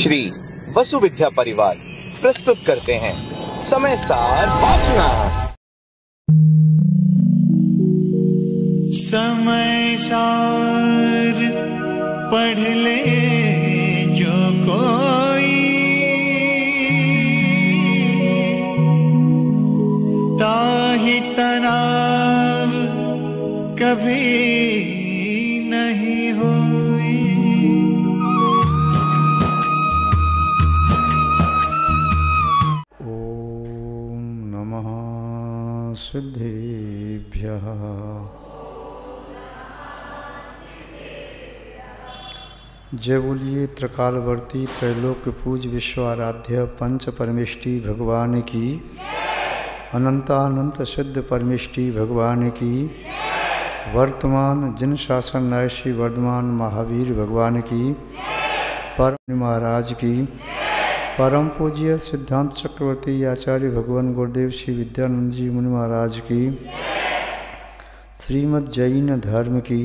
श्री वसु विद्या परिवार प्रस्तुत करते हैं समय सार वाचना। समय सार पढ़ ले जो कोई, ताहि तनाव कभी नहीं होई। ओम नमः सिद्धेभ्यः। जय बोलिए त्रिकालवर्ती त्रैलोक्य पूज विश्वाराध्य पंच परमेष्टि भगवान की, अनंतानंत सिद्ध परमेष्टि भगवान की, वर्तमान जिन शासन न्यायशी वर्धमान महावीर भगवान की, परम महाराज की, परम पूज्य सिद्धांत चक्रवर्ती आचार्य भगवान गुरुदेव श्री विद्यानंद जी मुनि महाराज की, श्रीमद् जैन धर्म की,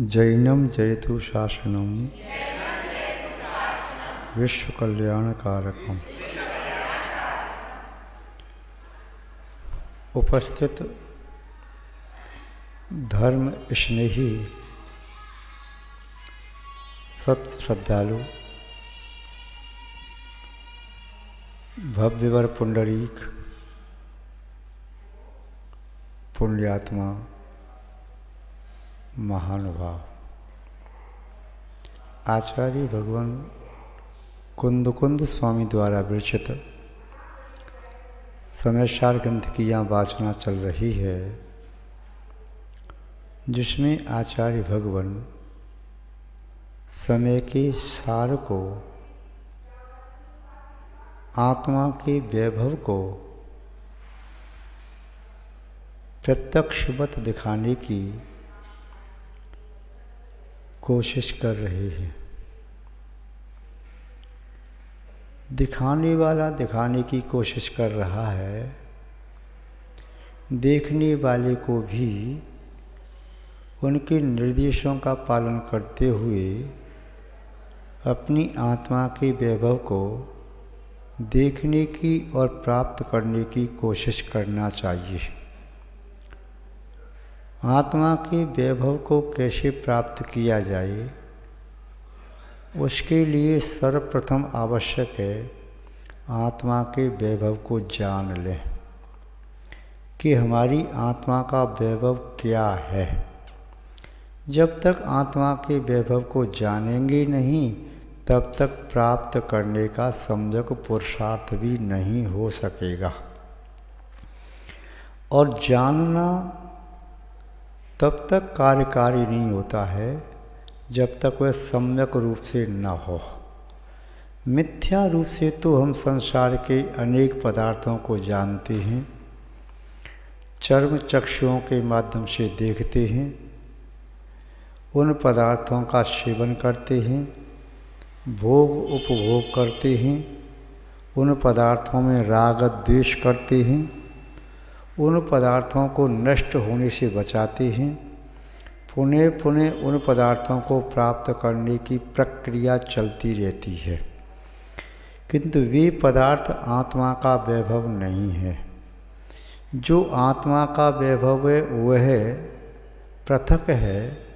जैनम जयतु शासनम विश्व कल्याण कारकम। उपस्थित धर्म स्नेही सत श्रद्धालु, भव्यवर पुंडरीक पुण्यात्मा महानुभाव, आचार्य भगवान कुंद स्वामी द्वारा विरचित समय सार ग्रंथ की यहाँ वाचना चल रही है, जिसमें आचार्य भगवान समय के सार को, आत्मा के वैभव को प्रत्यक्षवत दिखाने की कोशिश कर रहे हैं। दिखाने वाला दिखाने की कोशिश कर रहा है, देखने वाले को भी उनके निर्देशों का पालन करते हुए अपनी आत्मा के वैभव को देखने की और प्राप्त करने की कोशिश करना चाहिए। आत्मा के वैभव को कैसे प्राप्त किया जाए, उसके लिए सर्वप्रथम आवश्यक है आत्मा के वैभव को जान लें कि हमारी आत्मा का वैभव क्या है। जब तक आत्मा के वैभव को जानेंगे नहीं, तब तक प्राप्त करने का सम्यक पुरुषार्थ भी नहीं हो सकेगा। और जानना तब तक कार्यकारी नहीं होता है जब तक वह सम्यक रूप से न हो। मिथ्या रूप से तो हम संसार के अनेक पदार्थों को जानते हैं, चर्म चक्षुओं के माध्यम से देखते हैं, उन पदार्थों का सेवन करते हैं, भोग उपभोग करते हैं, उन पदार्थों में राग द्वेष करते हैं, उन पदार्थों को नष्ट होने से बचाते हैं, पुनः पुनः उन पदार्थों को प्राप्त करने की प्रक्रिया चलती रहती है। किंतु वे पदार्थ आत्मा का वैभव नहीं है। जो आत्मा का वैभव है वह पृथक है,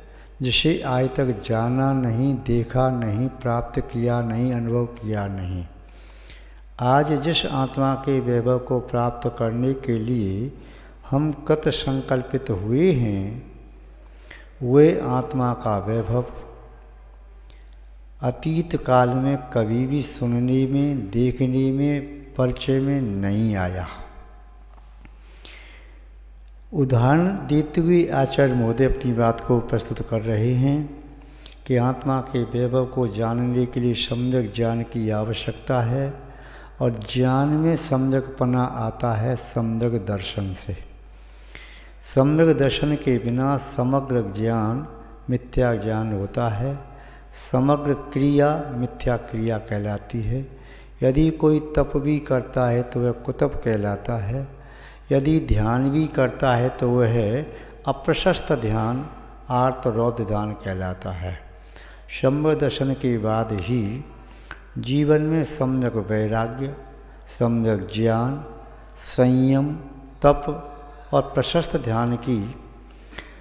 जिसे आज तक जाना नहीं, देखा नहीं, प्राप्त किया नहीं, अनुभव किया नहीं। आज जिस आत्मा के वैभव को प्राप्त करने के लिए हम कृत संकल्पित हुए हैं, वे आत्मा का वैभव अतीत काल में कभी भी सुनने में, देखने में, परिचय में नहीं आया। उदाहरण देते हुए आचार्य महोदय अपनी बात को प्रस्तुत कर रहे हैं कि आत्मा के वैभव को जानने के लिए सम्यक ज्ञान की आवश्यकता है, और ज्ञान में सम्यकपना आता है सम्यक दर्शन से। सम्यक दर्शन के बिना समग्र ज्ञान मिथ्या ज्ञान होता है, समग्र क्रिया मिथ्या क्रिया कहलाती है। यदि कोई तप भी करता है तो वह कुतप कहलाता है। यदि ध्यान भी करता है तो वह अप्रशस्त ध्यान आर्त रौद्र ध्यान कहलाता है। शंभर दर्शन के बाद ही जीवन में सम्यक वैराग्य, सम्यक ज्ञान, संयम, तप और प्रशस्त ध्यान की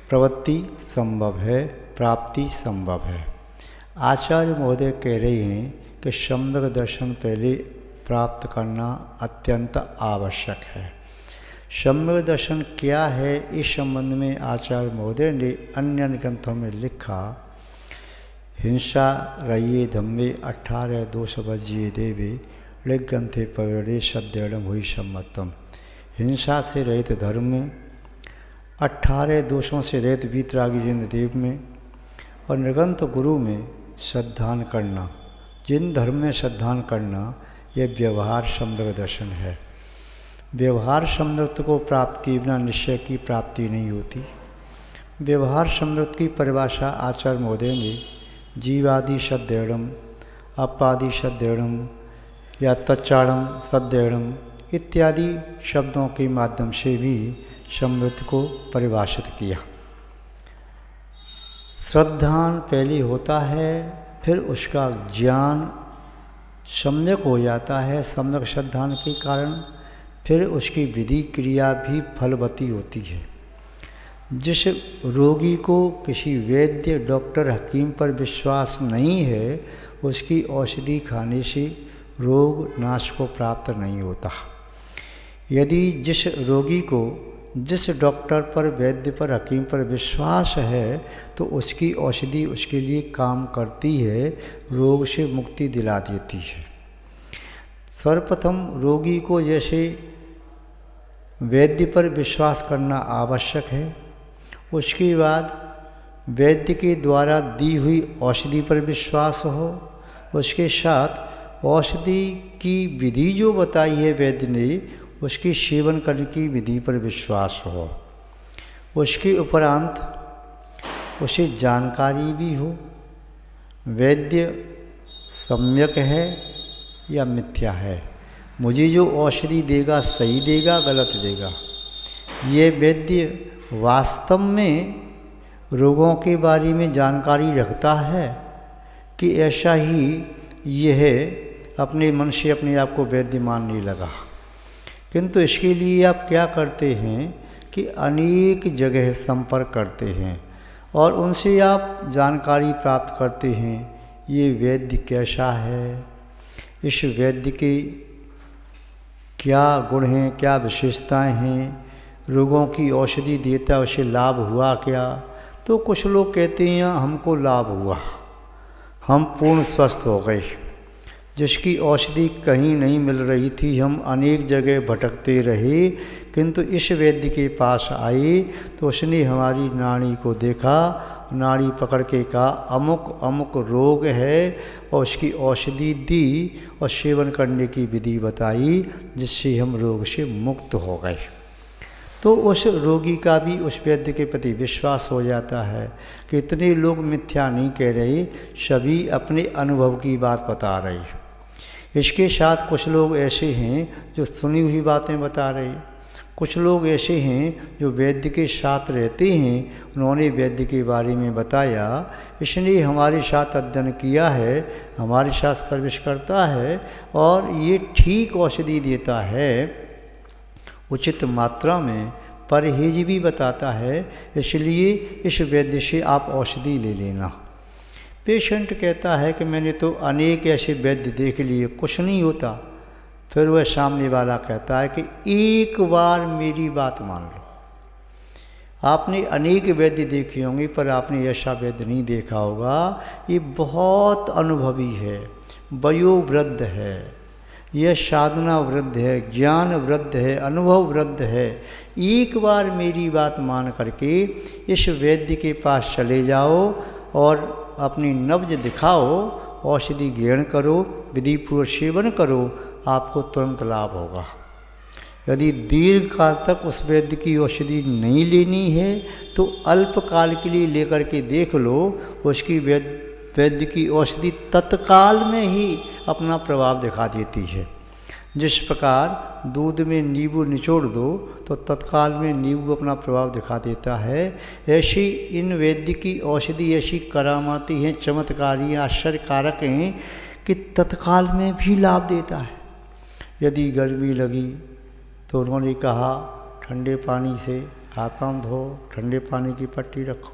प्रवृत्ति संभव है, प्राप्ति संभव है। आचार्य महोदय कह रहे हैं कि सम्यक दर्शन पहले प्राप्त करना अत्यंत आवश्यक है। सम्यक दर्शन क्या है, इस संबंध में आचार्य महोदय ने अन्य ग्रंथों में लिखा। हिंसा रये धम्मे 18 दोष भज्ये देवे ऋग ग्रंथे पवरे सद्यड़म हुई सम्मतम। हिंसा से रहित धर्म में, 18 दोषों से रहित वीतरागी जिन देव में और निरंत गुरु में श्रद्धान करना, जिन धर्म में श्रद्धान करना, यह व्यवहार सम्यक दर्शन है। व्यवहार सम्यक को प्राप्त किए बिना निश्चय की प्राप्ति नहीं होती। व्यवहार सम्यक की परिभाषा आचार्य महोदय ने जीवादि सद्यड़म, अपादि सद्यड़म या तच्चाड़म सद्यड़म इत्यादि शब्दों के माध्यम से भी सम्यक को परिभाषित किया। श्रद्धान पहले होता है, फिर उसका ज्ञान सम्यक हो जाता है। सम्यक श्रद्धान के कारण फिर उसकी विधि क्रिया भी फलवती होती है। जिस रोगी को किसी वैद्य, डॉक्टर, हकीम पर विश्वास नहीं है, उसकी औषधि खाने से रोग नाश को प्राप्त नहीं होता। यदि जिस रोगी को जिस डॉक्टर पर, वैद्य पर, हकीम पर विश्वास है, तो उसकी औषधि उसके लिए काम करती है, रोग से मुक्ति दिला देती है। सर्वप्रथम रोगी को जैसे वैद्य पर विश्वास करना आवश्यक है, उसके बाद वैद्य के द्वारा दी हुई औषधि पर विश्वास हो, उसके साथ औषधि की विधि जो बताई है वैद्य ने, उसकी सेवन करने की विधि पर विश्वास हो। उसके उपरांत उसे जानकारी भी हो, वैद्य सम्यक है या मिथ्या है, मुझे जो औषधि देगा सही देगा गलत देगा। ये वैद्य वास्तव में रोगों के बारे में जानकारी रखता है कि ऐसा ही यह अपने मन से अपने आप को वैद्य मानने लगा। किंतु इसके लिए आप क्या करते हैं कि अनेक जगह संपर्क करते हैं और उनसे आप जानकारी प्राप्त करते हैं, ये वैद्य कैसा है, इस वैद्य के क्या गुण हैं, क्या विशेषताएं हैं, रोगों की औषधि देता उसे लाभ हुआ क्या। तो कुछ लोग कहते हैं हमको लाभ हुआ, हम पूर्ण स्वस्थ हो गए। जिसकी औषधि कहीं नहीं मिल रही थी, हम अनेक जगह भटकते रहे, किंतु इस वैद्य के पास आए तो उसने हमारी नाड़ी को देखा, नाड़ी पकड़ के कहा अमुक अमुक रोग है और उसकी औषधि दी और सेवन करने की विधि बताई, जिससे हम रोग से मुक्त हो गए। तो उस रोगी का भी उस वैद्य के प्रति विश्वास हो जाता है कि इतने लोग मिथ्या नहीं कह रहे, सभी अपने अनुभव की बात बता रहे। इसके साथ कुछ लोग ऐसे हैं जो सुनी हुई बातें बता रहे, कुछ लोग ऐसे हैं जो वैद्य के साथ रहते हैं, उन्होंने वैद्य के बारे में बताया, इसने हमारे साथ अध्ययन किया है, हमारे साथ सर्विस करता है और ये ठीक औषधि देता है, उचित मात्रा में, परहेज भी बताता है, इसलिए इस वैद्य से आप औषधि ले लेना। पेशेंट कहता है कि मैंने तो अनेक ऐसे वैद्य देख लिए, कुछ नहीं होता। फिर वह सामने वाला कहता है कि एक बार मेरी बात मान लो। आपने अनेक वैद्य देखे होंगे पर आपने ऐसा वैद्य नहीं देखा होगा। ये बहुत अनुभवी है, वयोवृद्ध है, यह साधना वृद्ध है, ज्ञान वृद्ध है, अनुभव वृद्ध है। एक बार मेरी बात मान करके इस वैद्य के पास चले जाओ और अपनी नब्ज दिखाओ, औषधि ग्रहण करो, विधि पूर्वक सेवन करो, आपको तुरंत लाभ होगा। यदि दीर्घ काल तक उस वैद्य की औषधि नहीं लेनी है तो अल्पकाल के लिए लेकर के देख लो, उसकी वैद्य की औषधि तत्काल में ही अपना प्रभाव दिखा देती है। जिस प्रकार दूध में नींबू निचोड़ दो तो तत्काल में नींबू अपना प्रभाव दिखा देता है, ऐसी इन वैद्य की औषधि ऐसी करामाती हैं, चमत्कारी आश्चर्यकारक हैं कि तत्काल में भी लाभ देता है। यदि गर्मी लगी तो उन्होंने कहा ठंडे पानी से हाथ पाँव धो, ठंडे पानी की पट्टी रखो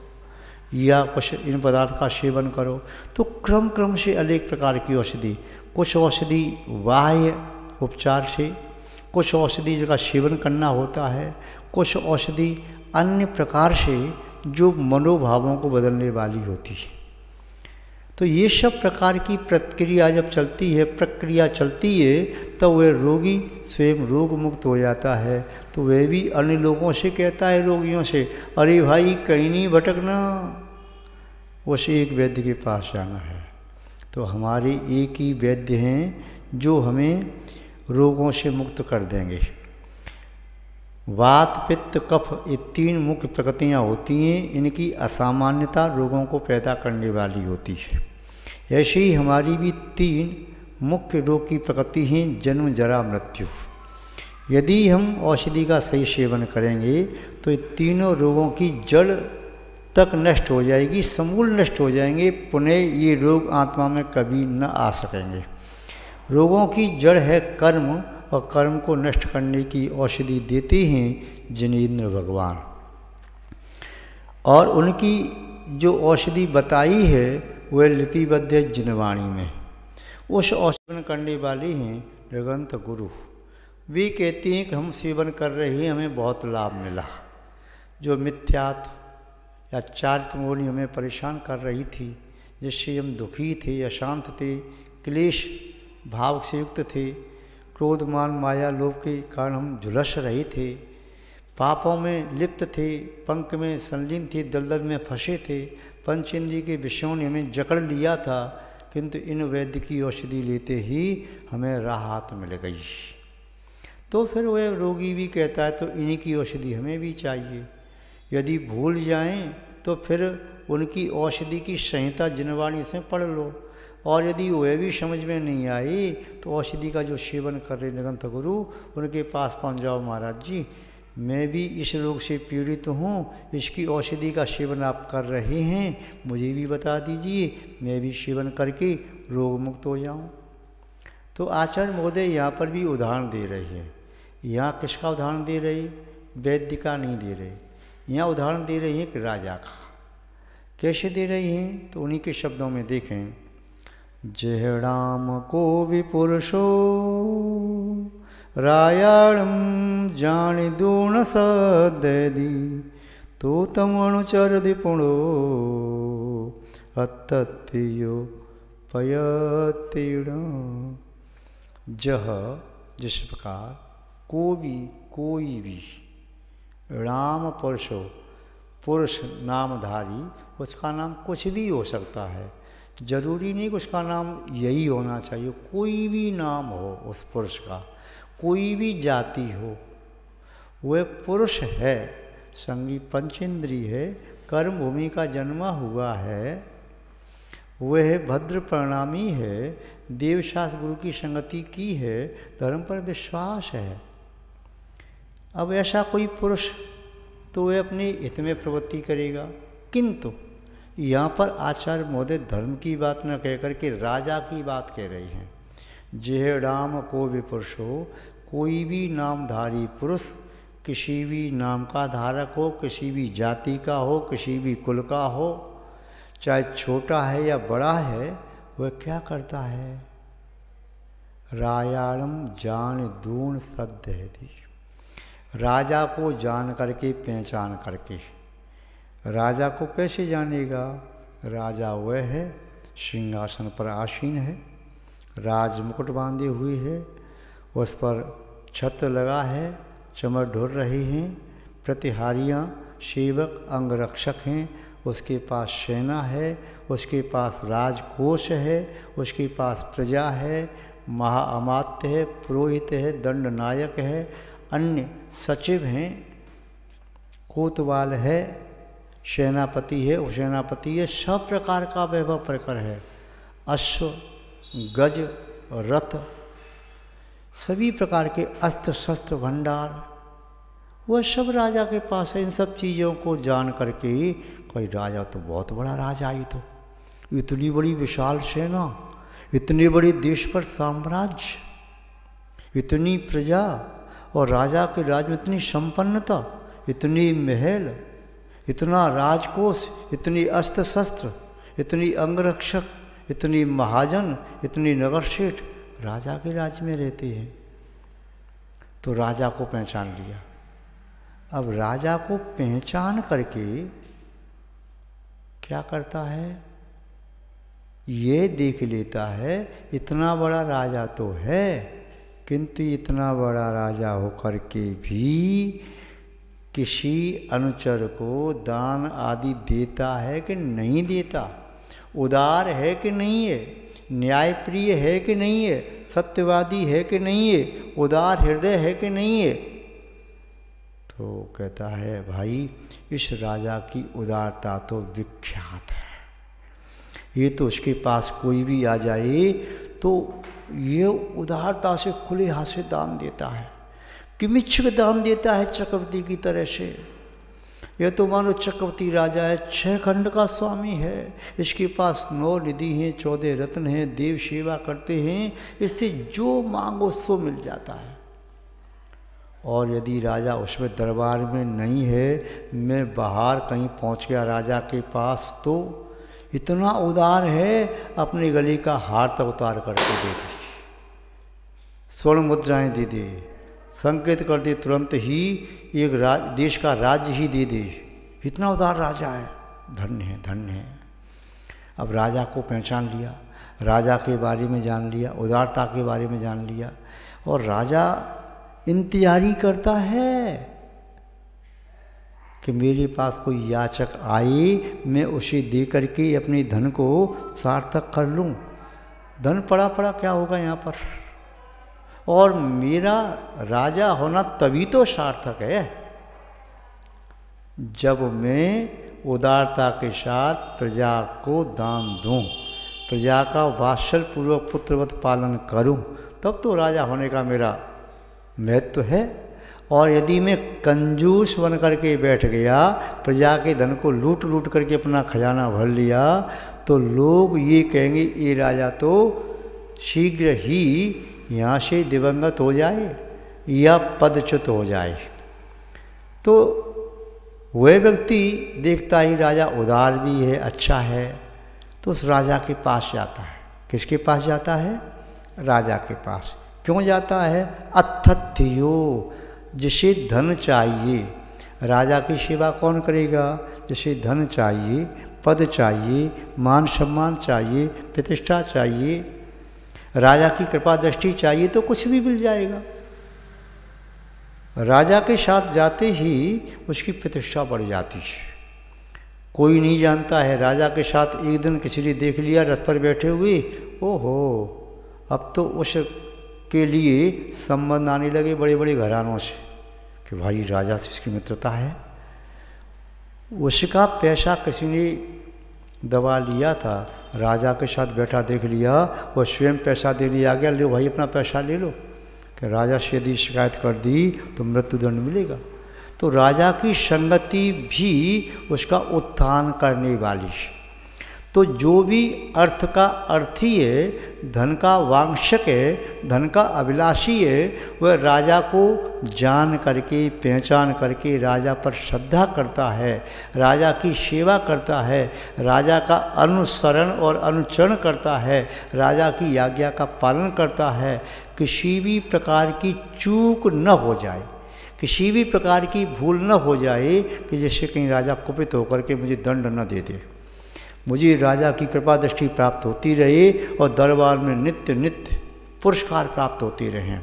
या कुछ इन पदार्थ का सेवन करो। तो क्रम क्रम से अनेक प्रकार की औषधि, कुछ औषधि बाह्य उपचार से, कुछ औषधि जिसका सेवन करना होता है, कुछ औषधि अन्य प्रकार से जो मनोभावों को बदलने वाली होती है। तो ये सब प्रकार की प्रक्रिया जब चलती है, प्रक्रिया चलती है, तो वह रोगी स्वयं रोग मुक्त हो जाता है। तो वह भी अन्य लोगों से कहता है, रोगियों से, अरे भाई कहीं नहीं भटकना, उसे एक वैद्य के पास जाना है। तो हमारे एक ही वैद्य हैं जो हमें रोगों से मुक्त कर देंगे। वात पित्त कफ ये तीन मुख्य प्रकृतियाँ होती हैं, इनकी असामान्यता रोगों को पैदा करने वाली होती है। ऐसे ही हमारी भी तीन मुख्य रोग की प्रकृति हैं, जन्म जरा मृत्यु। यदि हम औषधि का सही सेवन करेंगे तो ये तीनों रोगों की जड़ तक नष्ट हो जाएगी, समूल नष्ट हो जाएंगे, पुनः ये रोग आत्मा में कभी न आ सकेंगे। रोगों की जड़ है कर्म, और कर्म को नष्ट करने की औषधि देते हैं जिनेंद्र भगवान। और उनकी जो औषधि बताई है वह लिपिबद्ध है जिनवाणी में। उस औषधि करने वाले हैं ऋगंत गुरु। वे कहते हैं कि हम सेवन कर रहे हैं, हमें बहुत लाभ मिला। जो मिथ्यात्व या चारित्रमोहनी हमें परेशान कर रही थी, जिससे हम दुखी थे, अशांत थे, क्लेश भाव से युक्त थे, क्रोध मान माया लोभ के कारण हम झुलस रहे थे, पापों में लिप्त थे, पंख में संलीन थे, दलदल में फंसे थे, पंच इंद्रिय के विषयों ने हमें जकड़ लिया था, किंतु इन वैद्य की औषधि लेते ही हमें राहत मिल गई। तो फिर वह रोगी भी कहता है तो इन्हीं की औषधि हमें भी चाहिए। यदि भूल जाएं तो फिर उनकी औषधि की संहिता जिनवाणी से पढ़ लो, और यदि वह भी समझ में नहीं आई तो औषधि का जो सेवन कर रहे निरंत गुरु, उनके पास पहुँच जाओ, महाराज जी मैं भी इस रोग से पीड़ित हूँ, इसकी औषधि का सेवन आप कर रहे हैं, मुझे भी बता दीजिए, मैं भी सेवन करके रोग मुक्त हो जाऊँ। तो आचार्य महोदय यहाँ पर भी उदाहरण दे रहे हैं। यहाँ किसका उदाहरण दे रहे? वैद्य का नहीं दे रहे, यहाँ उदाहरण दे रहे हैं कि राजा का। कैसे दे रहे हैं? तो उन्हीं के शब्दों में देखें, जेह राम को विपुरुषो रायाणम जान दूण सदी तो तमणुचर दिपुणो अत्तयो पयतीण। जह जिस प्रकार कोई भी राम पुरुषो, पुरुष नामधारी, उसका नाम कुछ भी हो सकता है, जरूरी नहीं कि उसका नाम यही होना चाहिए, कोई भी नाम हो उस पुरुष का, कोई भी जाति हो, वह पुरुष है, संगी पंचेंद्री है, कर्म भूमि का जन्मा हुआ है, वह भद्र परिणामी है, देवशास्त्र गुरु की संगति की है, धर्म पर विश्वास है। अब ऐसा कोई पुरुष तो वह अपने हित में प्रवृत्ति करेगा, किंतु यहाँ पर आचार्य महोदय धर्म की बात न कहकर के राजा की बात कह रहे हैं। जेह राम को विपुरुषो, कोई भी नामधारी पुरुष किसी भी नाम का धारक हो, किसी भी जाति का हो, किसी भी कुल का हो, चाहे छोटा है या बड़ा है, वह क्या करता है? रायाणम जान दूण सद्यति, राजा को जान करके, पहचान करके। राजा को कैसे जानेगा? राजा वह है सिंहासन पर आसीन है, राज मुकुट बांधे हुए है, उस पर छत्र लगा है, चमर ढोल रहे हैं, प्रतिहारियाँ सेवक अंगरक्षक हैं, उसके पास सेना है, उसके पास राजकोष है, उसके पास प्रजा है, महाअमात्य है, पुरोहित है, दंड नायक है, अन्य सचिव हैं, कोतवाल है, सेनापति है, उपसेनापति है, सब प्रकार का वैभव प्रकर है। अश्व, गज, रथ सभी प्रकार के अस्त्र शस्त्र भंडार वह सब राजा के पास है। इन सब चीज़ों को जान करके कोई राजा तो बहुत बड़ा राजा ही तो, इतनी बड़ी विशाल सेना, इतने बड़े देश पर साम्राज्य, इतनी प्रजा, और राजा के राज में इतनी संपन्नता, इतनी महल, इतना राजकोष, इतनी अस्त्र शस्त्र, इतनी अंगरक्षक, इतनी महाजन, इतनी नगर सेठ राजा के राज्य में रहते हैं। तो राजा को पहचान लिया। अब राजा को पहचान करके क्या करता है, ये देख लेता है इतना बड़ा राजा तो है, किंतु इतना बड़ा राजा होकर के भी किसी अनुचर को दान आदि देता है कि नहीं देता, उदार है कि नहीं है, न्यायप्रिय है कि नहीं है, सत्यवादी है कि नहीं है, उदार हृदय है कि नहीं है। तो कहता है भाई इस राजा की उदारता तो विख्यात है, ये तो उसके पास कोई भी आ जाए तो ये उदारता से खुले हाथ से दान देता है, किमिच्छक दान देता है चक्रवर्ती की तरह से। यह तो मानो चक्रवर्ती राजा है, 6 खंड का स्वामी है, इसके पास 9 निधि हैं, 14 रत्न हैं, देव सेवा करते हैं, इससे जो मांगो सो मिल जाता है। और यदि राजा उसमें दरबार में नहीं है, मैं बाहर कहीं पहुंच गया राजा के पास, तो इतना उदार है अपने गले का हार तक उतार करके दे दे, स्वर्ण मुद्राएं दे दे, संकेत कर दे तुरंत ही एक देश का राज्य ही दे दे, इतना उदार राजा है। धन्य है, धन्य है। अब राजा को पहचान लिया, राजा के बारे में जान लिया, उदारता के बारे में जान लिया, और राजा इंतजारी करता है कि मेरे पास कोई याचक आए, मैं उसे दे करके अपने धन को सार्थक कर लूँ। धन पड़ा पड़ा क्या होगा यहाँ पर, और मेरा राजा होना तभी तो सार्थक है जब मैं उदारता के साथ प्रजा को दान दूं, प्रजा का वात्सल पूर्वक पुत्रवत पालन करूं, तब तो राजा होने का मेरा महत्व है। और यदि मैं कंजूस बन करके बैठ गया, प्रजा के धन को लूट लूट करके अपना खजाना भर लिया, तो लोग ये कहेंगे ये राजा तो शीघ्र ही यहाँ से दिवंगत हो जाए या पदच्युत हो जाए। तो वह व्यक्ति देखता ही राजा उदार भी है, अच्छा है, तो उस राजा के पास जाता है। किसके पास जाता है? राजा के पास। क्यों जाता है? अथथ्यो, जिसे धन चाहिए। राजा की सेवा कौन करेगा? जिसे धन चाहिए, पद चाहिए, मान सम्मान चाहिए, प्रतिष्ठा चाहिए, राजा की कृपा दृष्टि चाहिए, तो कुछ भी मिल जाएगा। राजा के साथ जाते ही उसकी प्रतिष्ठा बढ़ जाती है। कोई नहीं जानता है, राजा के साथ एक दिन किसी ने देख लिया रथ पर बैठे हुए, ओहो, अब तो उसके लिए संबंध आने लगे बड़े बड़े घरानों से कि भाई राजा से इसकी मित्रता है। उसका पैसा किसी ने दबा लिया था, राजा के साथ बैठा देख लिया, वो स्वयं पैसा देने आ गया, लो भाई अपना पैसा ले लो, कि राजा से यदि शिकायत कर दी तो मृत्युदंड मिलेगा। तो राजा की संगति भी उसका उत्थान करने वाली है। तो जो भी अर्थ का अर्थी है, धन का वांछक है, धन का अभिलाषी है, वह राजा को जान करके, पहचान करके राजा पर श्रद्धा करता है, राजा की सेवा करता है, राजा का अनुसरण और अनुचरण करता है, राजा की आज्ञा का पालन करता है। किसी भी प्रकार की चूक न हो जाए, किसी भी प्रकार की भूल न हो जाए कि जैसे कहीं राजा कुपित होकर के मुझे दंड न दे दे, मुझे राजा की कृपा दृष्टि प्राप्त होती रहे और दरबार में नित्य नित्य पुरस्कार प्राप्त होते रहें।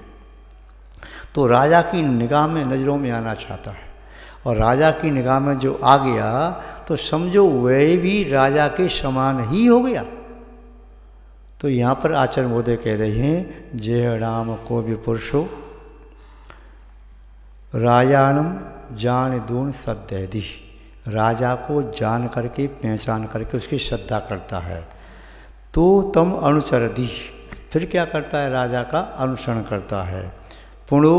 तो राजा की निगाह में, नज़रों में आना चाहता है, और राजा की निगाह में जो आ गया तो समझो वह भी राजा के समान ही हो गया। तो यहाँ पर आचार्य महोदय कह रहे हैं, जय राम को विपुरुषो राजानम जान दून सद्यधि। राजा को जान करके, पहचान करके उसकी श्रद्धा करता है। तो तम अनुचरधि, फिर क्या करता है, राजा का अनुसरण करता है। पुणो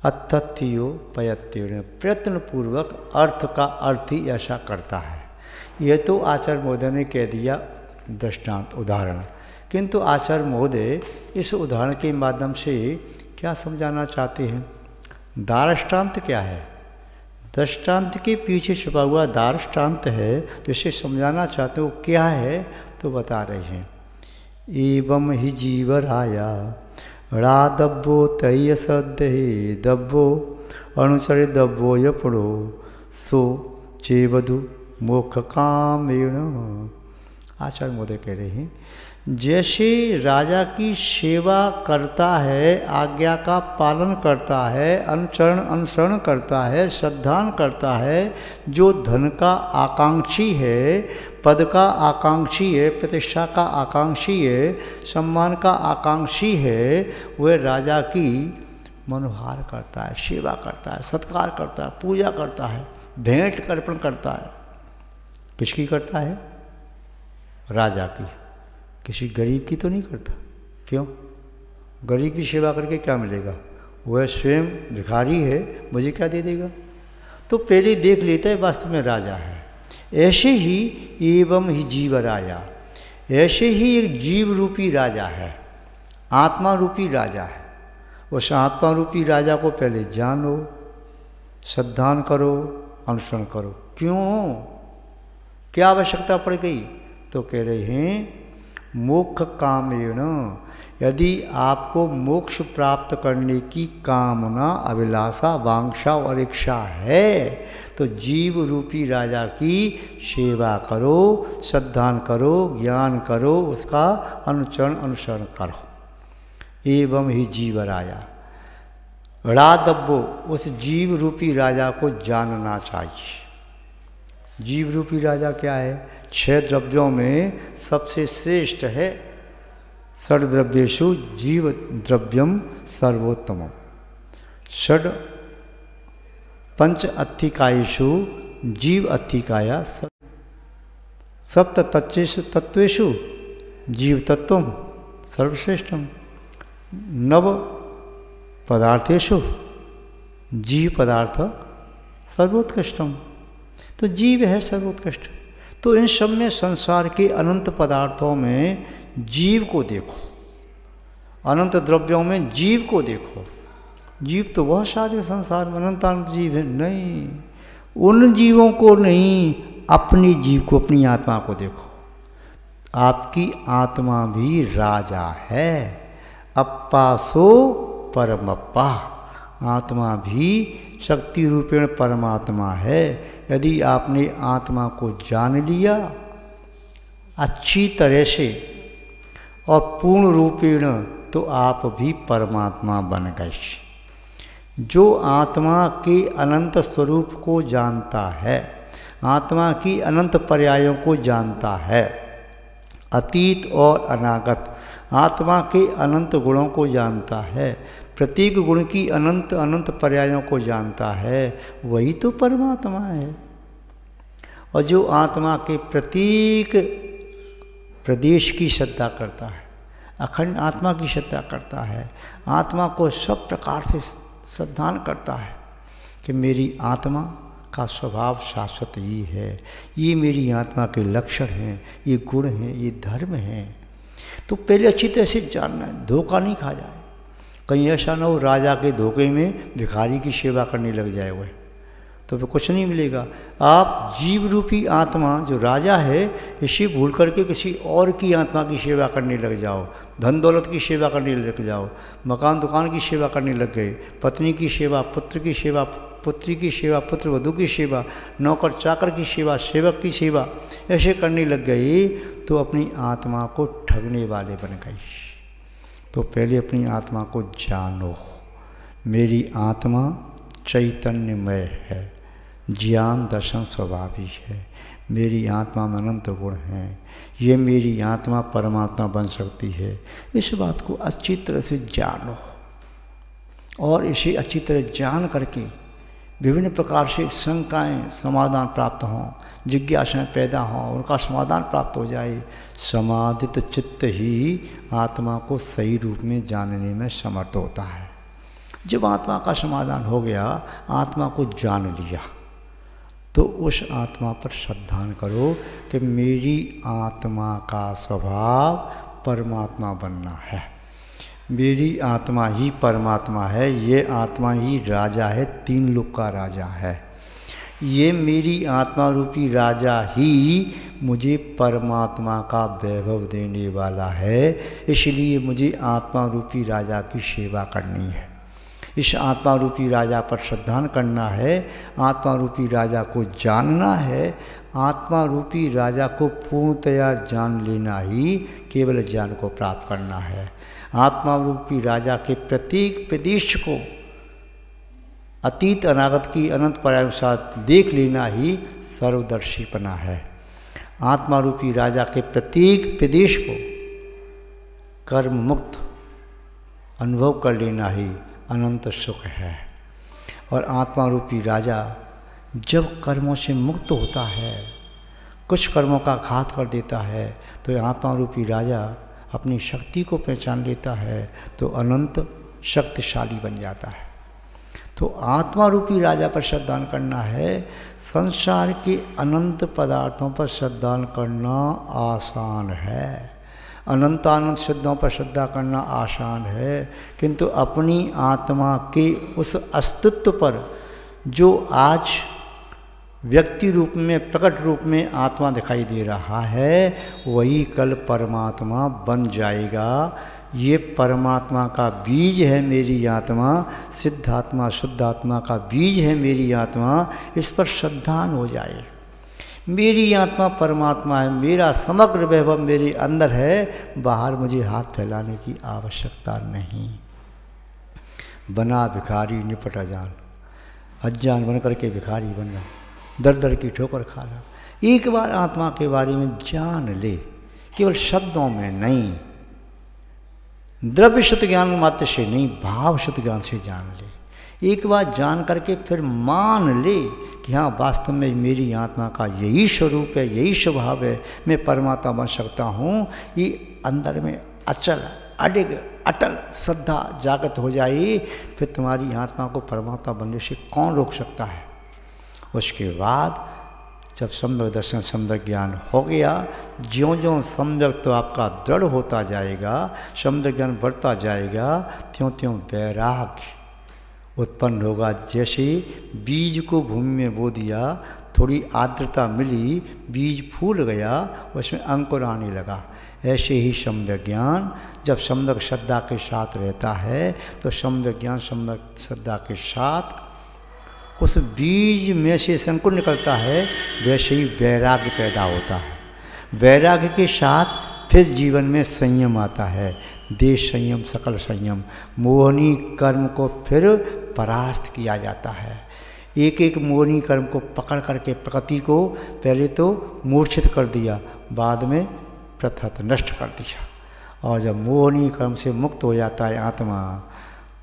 अतथ्यो पयत्यो, प्रयत्नपूर्वक अर्थ का अर्थ ही ऐसा करता है। यह तो आचार्य महोदय ने कह दिया दृष्टांत उदाहरण, किंतु आचार्य महोदय इस उदाहरण के माध्यम से क्या समझाना चाहते हैं? दार्ष्टान्त क्या है? दृष्टांत के पीछे छुपा हुआ दार्ष्टान्त है, जिसे समझाना चाहते हो क्या है, तो बता रहे हैं। एवं ही जीवराया रादब्बो तय सद्दे दब्बो अनुचरे दब्बो यपड़ो सो चेवधु मोक्ष कामेण। आचार्य महोदय कह रहे हैं, जैसे राजा की सेवा करता है, आज्ञा का पालन करता है, अनुसरण करता है, श्रद्धान करता है, जो धन का आकांक्षी है, पद का आकांक्षी है, प्रतिष्ठा का आकांक्षी है, सम्मान का आकांक्षी है, वह राजा की मनोहार करता है, सेवा करता है, सत्कार करता है, पूजा करता है, भेंट अर्पण करता है। किसकी करता है? राजा की। किसी गरीब की तो नहीं करता। क्यों? गरीब की सेवा करके क्या मिलेगा? वह स्वयं भिखारी है, मुझे क्या दे देगा? तो पहले देख लेता है वास्तव में राजा है। ऐसे ही एवं ही जीवराया, ऐसे ही एक जीव रूपी राजा है, आत्मा रूपी राजा है। उस आत्मा रूपी राजा को पहले जानो, श्रद्धान करो, अनुसरण करो। क्यों? क्या आवश्यकता पड़ गई? तो कह रहे हैं मोक्ष कामेण, यदि आपको मोक्ष प्राप्त करने की कामना, अभिलाषा, वांछा और इच्छा है तो जीव रूपी राजा की सेवा करो, श्रद्धान करो, ज्ञान करो, उसका अनुचरण अनुसरण करो। एवं ही जीवराया रादब्बो, उस जीव रूपी राजा को जानना चाहिए। जीव रूपी राजा क्या है? 6 द्रव्यों में सबसे श्रेष्ठ है। षड द्रव्येषु जीव द्रव्यम सर्वोत्तमम। षड पंच अत्थिकायेषु जीव अत्थिकाया सप्त तत्वेषु जीव तत्वम सर्वश्रेष्ठम। नव पदार्थेषु जीव पदार्थ सर्वोत्कृष्टम। तो जीव है सर्वोत्कृष्ट। तो इन सब में, संसार के अनंत पदार्थों में जीव को देखो, अनंत द्रव्यों में जीव को देखो। जीव तो बहुत सारे संसार में अनंत जीव है। नहीं, उन जीवों को नहीं, अपनी जीव को, अपनी आत्मा को देखो। आपकी आत्मा भी राजा है। अप्पा सो परमप्पा, आत्मा भी शक्ति रूपेण परमात्मा है। यदि आपने आत्मा को जान लिया अच्छी तरह से और पूर्ण रूपेण, तो आप भी परमात्मा बन गए। जो आत्मा के अनंत स्वरूप को जानता है, आत्मा की अनंत पर्यायों को जानता है, अतीत और अनागत आत्मा के अनंत गुणों को जानता है, प्रत्येक गुण की अनंत अनंत पर्यायों को जानता है, वही तो परमात्मा है। और जो आत्मा के प्रत्येक प्रदेश की श्रद्धा करता है, अखंड आत्मा की श्रद्धा करता है, आत्मा को सब प्रकार से श्रद्धान करता है कि मेरी आत्मा का स्वभाव शाश्वत ही है, ये मेरी आत्मा के लक्षण हैं, ये गुण हैं, ये धर्म हैं। तो पहले अच्छी तरह से जानना है, धोखा नहीं खा जाए। कहीं ऐसा ना हो राजा के धोखे में भिखारी की सेवा करने लग जाए वह, तो फिर कुछ नहीं मिलेगा। आप जीव रूपी आत्मा जो राजा है, इसे भूल करके किसी और की आत्मा की सेवा करने लग जाओ, धन दौलत की सेवा करने लग जाओ, मकान दुकान की सेवा करने लग गए, पत्नी की सेवा, पुत्र की सेवा, पुत्री की सेवा, पुत्र वधू की सेवा, नौकर चाकर की सेवा, सेवक की सेवा, ऐसे करने लग गए तो अपनी आत्मा को ठगने वाले बन गए। तो पहले अपनी आत्मा को जानो, मेरी आत्मा चैतन्यमय है, ज्ञान दर्शन स्वभावी है, मेरी आत्मा में अनंत गुण हैं, ये मेरी आत्मा परमात्मा बन सकती है। इस बात को अच्छी तरह से जानो और इसे अच्छी तरह जान करके विभिन्न प्रकार से शंकाएं समाधान प्राप्त हों, जिज्ञासाएं पैदा हों, उनका समाधान प्राप्त हो जाए। समाधित चित्त ही आत्मा को सही रूप में जानने में समर्थ होता है। जब आत्मा का समाधान हो गया, आत्मा को जान लिया, तो उस आत्मा पर श्रद्धान करो कि मेरी आत्मा का स्वभाव परमात्मा बनना है, मेरी आत्मा ही परमात्मा है, ये आत्मा ही राजा है, 3 लोक का राजा है, ये मेरी आत्मा रूपी राजा ही मुझे परमात्मा का वैभव देने वाला है, इसलिए मुझे आत्मा रूपी राजा की सेवा करनी है। इस आत्मा रूपी राजा पर श्रद्धान करना है, आत्मा रूपी राजा को जानना है। आत्मा रूपी राजा को पूर्णतया जान लेना ही केवल ज्ञान को प्राप्त करना है। आत्मा रूपी राजा के प्रत्येक प्रदेश को अतीत अनागत की अनंत पर्यायों के साथ देख लेना ही सर्वदर्शीपना है। आत्मा रूपी राजा के प्रत्येक प्रदेश को कर्म मुक्त अनुभव कर लेना ही अनंत सुख है। और आत्मा रूपी राजा जब कर्मों से मुक्त होता है, कुछ कर्मों का घात कर देता है, तो आत्मा रूपी राजा अपनी शक्ति को पहचान लेता है, तो अनंत शक्तिशाली बन जाता है। तो आत्मा रूपी राजा पर श्रद्धान करना है। संसार के अनंत पदार्थों पर श्रद्धान करना आसान है, अनंतानंत सिद्धों पर श्रद्धा करना आसान है, किंतु अपनी आत्मा के उस अस्तित्व पर जो आज व्यक्ति रूप में, प्रकट रूप में आत्मा दिखाई दे रहा है, वही कल परमात्मा बन जाएगा। ये परमात्मा का बीज है मेरी आत्मा, सिद्धात्मा शुद्धात्मा का बीज है मेरी आत्मा, इस पर श्रद्धान हो जाए। मेरी आत्मा परमात्मा है, मेरा समग्र वैभव मेरे अंदर है, बाहर मुझे हाथ फैलाने की आवश्यकता नहीं। बना भिखारी निपट अजान, अज्ञान बन करके भिखारी बनना, दर दर की ठोकर खाना। एक बार आत्मा के बारे में जान ले, केवल शब्दों में नहीं, द्रव्य शुद्ध ज्ञान मात्र से नहीं, भाव शुद्ध ज्ञान से जान ले। एक बार जान करके फिर मान ले कि हाँ, वास्तव में मेरी आत्मा का यही स्वरूप है, यही स्वभाव है, मैं परमात्मा बन सकता हूँ। ये अंदर में अचल अडिग अटल श्रद्धा जागृत हो जाए, फिर तुम्हारी आत्मा को परमात्मा बनने से कौन रोक सकता है। उसके बाद जब सम्यक दर्शन सम्यक ज्ञान हो गया, ज्यों ज्यों सम्यक तो आपका दृढ़ होता जाएगा, सम्यक ज्ञान बढ़ता जाएगा, त्यों त्यों वैराग्य उत्पन्न होगा। जैसे बीज को भूमि में बो दिया, थोड़ी आर्द्रता मिली, बीज फूल गया, उसमें अंकुर आने लगा। ऐसे ही सम्यक ज्ञान जब सम्यक श्रद्धा के साथ रहता है, तो सम्यक ज्ञान सम्यक श्रद्धा के साथ उस बीज में से अंकुर निकलता है, वैसे ही वैराग्य पैदा होता है। वैराग्य के साथ फिर जीवन में संयम आता है, देश संयम सकल संयम, मोहनी कर्म को फिर परास्त किया जाता है। एक एक मोहनी कर्म को पकड़ करके प्रकृति को पहले तो मूर्छित कर दिया, बाद में प्रथत नष्ट कर दिया। और जब मोहनी कर्म से मुक्त हो जाता है आत्मा,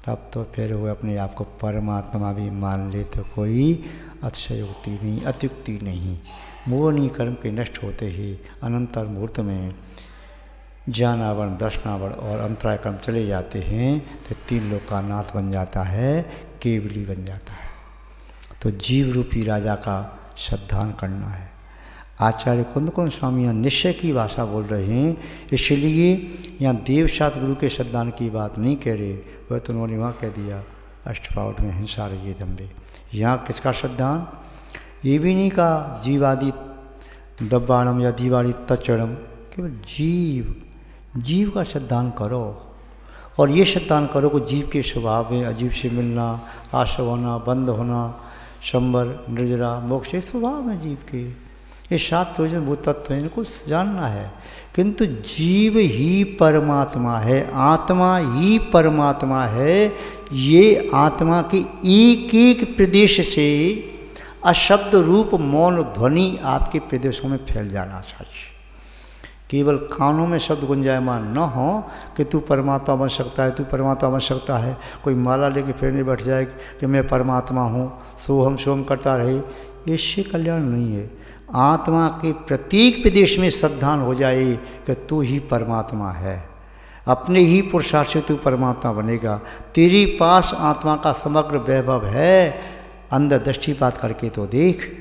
तब तो फिर वो अपने आप को परमात्मा भी मान ले, तो कोई अतिशयोक्ति नहीं, अत्युक्ति नहीं। मोहनी कर्म के नष्ट होते ही अनंतर मुहूर्त में ज्ञानावरण, दर्शनावरण और अंतराय कर्म चले जाते हैं, तो 3 लोक का नाथ बन जाता है, केवली बन जाता है। तो जीव रूपी राजा का श्रद्धान करना है। आचार्य कुंद कुंद स्वामी यहाँ निश्चय की भाषा बोल रहे हैं, इसलिए यहाँ देवशास्त्र गुरु के श्रद्धान की बात नहीं कह रहे। वह तो उन्होंने वहाँ कह दिया अष्टपावट में हिंसा रही दम्बे। यहाँ किसका श्रद्धान? ये भी नहीं कहा जीवादि दब्बाणम या दीवाड़ी तचड़म, केवल जीव का श्रद्धान करो। और ये श्रद्धान करो कि जीव के स्वभाव में अजीब से मिलना, आशा होना, बंद होना, शंबर, निर्जरा, मोक्ष, स्वभाव है जीव के। ये 7 प्रयोजन भूत तत्व हैं, इनको जानना है। किंतु जीव ही परमात्मा है, आत्मा ही परमात्मा है। ये आत्मा के एक एक प्रदेश से अशब्द रूप मौन ध्वनि आपके प्रदेशों में फैल जाना चाहिए केवल कानों में शब्द गुंजायमान न हो कि तू परमात्मा बन सकता है, तू परमात्मा बन सकता है। कोई माला लेके फेरने बैठ जाए कि मैं परमात्मा हूँ, सोहम सोहम करता रहे, इससे कल्याण नहीं है। आत्मा के प्रत्येक प्रदेश में श्रद्धान हो जाए कि तू ही परमात्मा है, अपने ही पुरुषार्थ से तू परमात्मा बनेगा। तेरे पास आत्मा का समग्र वैभव है, अंदर दृष्टिपात करके तो देख,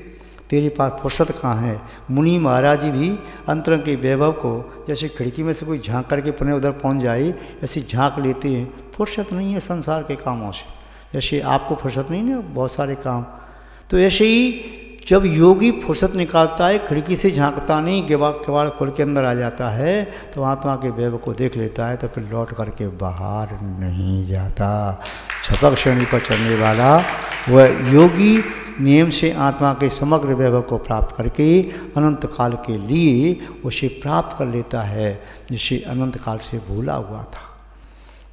तेरे पास फुर्सत कहाँ है। मुनि महाराज जी भी अंतरंग के वैभव को जैसे खिड़की में से कोई झांक करके पुनः उधर पहुँच जाए, ऐसे झांक लेते हैं। फुर्सत नहीं है संसार के कामों से, जैसे आपको फुर्सत नहीं है बहुत सारे काम। तो ऐसे ही जब योगी फुर्सत निकालता है, खिड़की से झांकता नहीं, किवाड़ खोल के अंदर आ जाता है, तो आत्मा के वैभव को देख लेता है, तो फिर लौट करके बाहर नहीं जाता। छपक श्रेणी पर चढ़ने वाला वह योगी नियम से आत्मा के समग्र वैभव को प्राप्त करके अनंत काल के लिए उसे प्राप्त कर लेता है, जिसे अनंत काल से भूला हुआ था।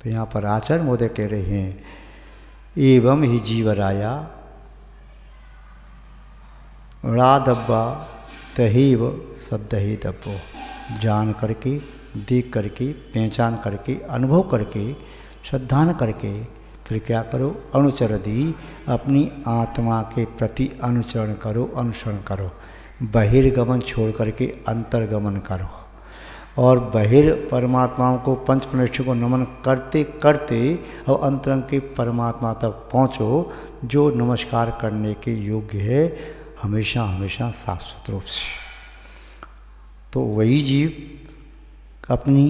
तो यहाँ पर आचार्य महोदय कह रहे हैं, एवं ही जीवराया रादब्बा तहीव सद्दही दब्बो। जान करके, देख करके, पहचान करके, अनुभव करके, श्रद्धान करके फिर क्या करो, अनुचरदी, अपनी आत्मा के प्रति अनुचरण करो, अनुसरण करो। बहिर्गमन छोड़ करके अंतर्गमन करो, और बहिर परमात्माओं को पंच प्रणेश्वर को नमन करते करते और अंतरंग के परमात्मा तक पहुँचो, जो नमस्कार करने के योग्य है, हमेशा हमेशा शाश्वत रूप से। तो वही जीव अपनी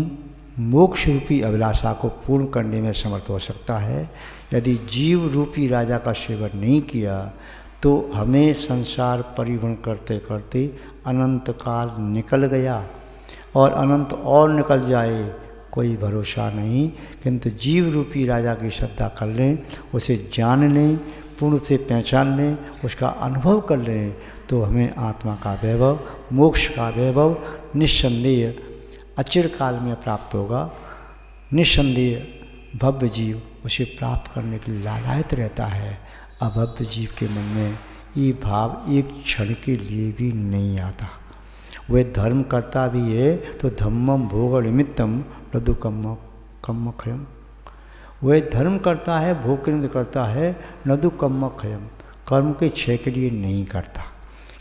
मोक्ष रूपी अभिलाषा को पूर्ण करने में समर्थ हो सकता है। यदि जीव रूपी राजा का सेवन नहीं किया तो हमें संसार परिभ्रमण करते करते अनंत काल निकल गया, और अनंत और निकल जाए, कोई भरोसा नहीं। किंतु जीव रूपी राजा की श्रद्धा कर लें, उसे जान लें, पूर्ण से पहचान लें, उसका अनुभव कर लें, तो हमें आत्मा का वैभव, मोक्ष का वैभव निस्संदेह अचिर काल में प्राप्त होगा। निस्संदेह भव्य जीव उसे प्राप्त करने के लिए लालायित रहता है। अभव्य जीव के मन में ये भाव एक क्षण के लिए भी नहीं आता। वह धर्म करता भी है तो धम्मम भोग निमित्तम लदु कम्म खयम। वह धर्म करता है, भोग के निमित्त करता है, नदु कम्म खयम, कर्म के क्षय के लिए नहीं करता।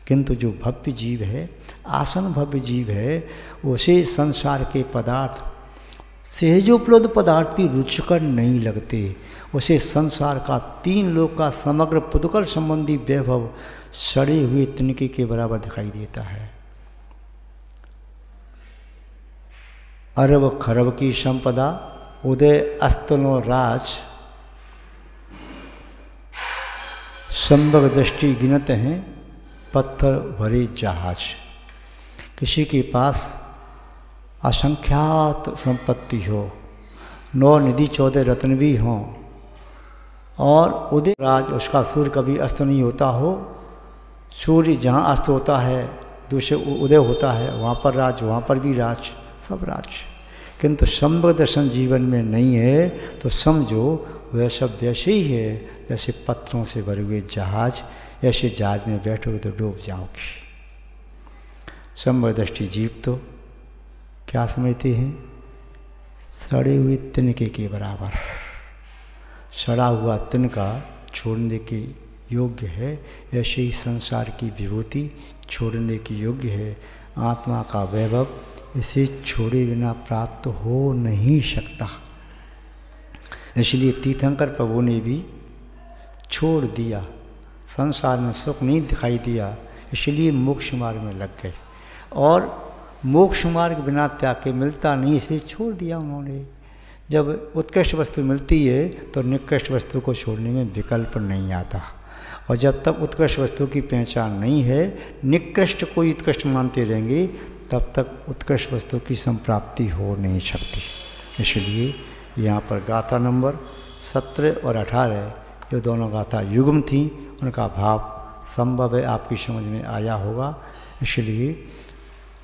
किंतु जो भव्य जीव है, आसन भव्य जीव है, उसे संसार के पदार्थ, सहजोपलब्ध पदार्थ भी रुचिकर नहीं लगते। उसे संसार का तीन लोक का समग्र पुदकल संबंधी वैभव सड़े हुए तिनके के बराबर दिखाई देता है। अरब खरब की संपदा, उदय अस्तनो राज, संभग दृष्टि गिनत हैं पत्थर भरे जहाज। किसी के पास असंख्यात संपत्ति हो, 9 निधि 14 रत्न भी हों, और उदय राज, उसका सूर्य कभी अस्त नहीं होता हो। सूर्य जहाँ अस्त होता है, दूसरे उदय होता है, वहाँ पर राज, वहाँ पर भी राज, सब राज। किंतु संभव दर्शन जीवन में नहीं है, तो समझो वह सब वैसे ही है जैसे पत्थरों से भरे हुए जहाज। ऐसे जहाज में बैठोगे तो डूब जाओगे। संभव दृष्टि जीव तो क्या समझते हैं, सड़े हुए तिनके के बराबर। सड़ा हुआ तिनका छोड़ने के योग्य है, ऐसे ही संसार की विभूति छोड़ने के योग्य है। आत्मा का वैभव इसे छोड़े बिना प्राप्त हो नहीं सकता। इसलिए तीर्थंकर प्रभु ने भी छोड़ दिया, संसार में सुख नहीं दिखाई दिया, इसलिए मोक्ष मार्ग में लग गए। और मोक्ष मार्ग बिना त्याग के मिलता नहीं, इसलिए छोड़ दिया उन्होंने। जब उत्कृष्ट वस्तु मिलती है तो निकृष्ट वस्तु को छोड़ने में विकल्प नहीं आता, और जब तक उत्कृष्ट वस्तु की पहचान नहीं है, निकृष्ट को उत्कृष्ट मानते रहेंगे, तब तक उत्कृष्ट वस्तु की संप्राप्ति हो नहीं सकती। इसलिए यहाँ पर गाथा नंबर 17 और 18, ये दोनों गाथा युग्म थी, उनका भाव संभव है आपकी समझ में आया होगा। इसलिए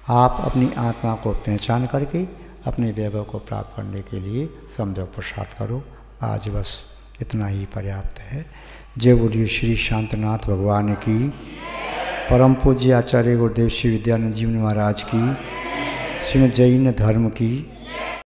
आप अपनी आत्मा को पहचान करके अपने वैभव को प्राप्त करने के लिए समझो पुरुषार्थ करो। आज बस इतना ही पर्याप्त है। जय बोलिए श्री शांतनाथ भगवान की, परम पूज्य आचार्य गुरुदेव श्री विद्यानंद जी महाराज की, प्राचीन जैन धर्म की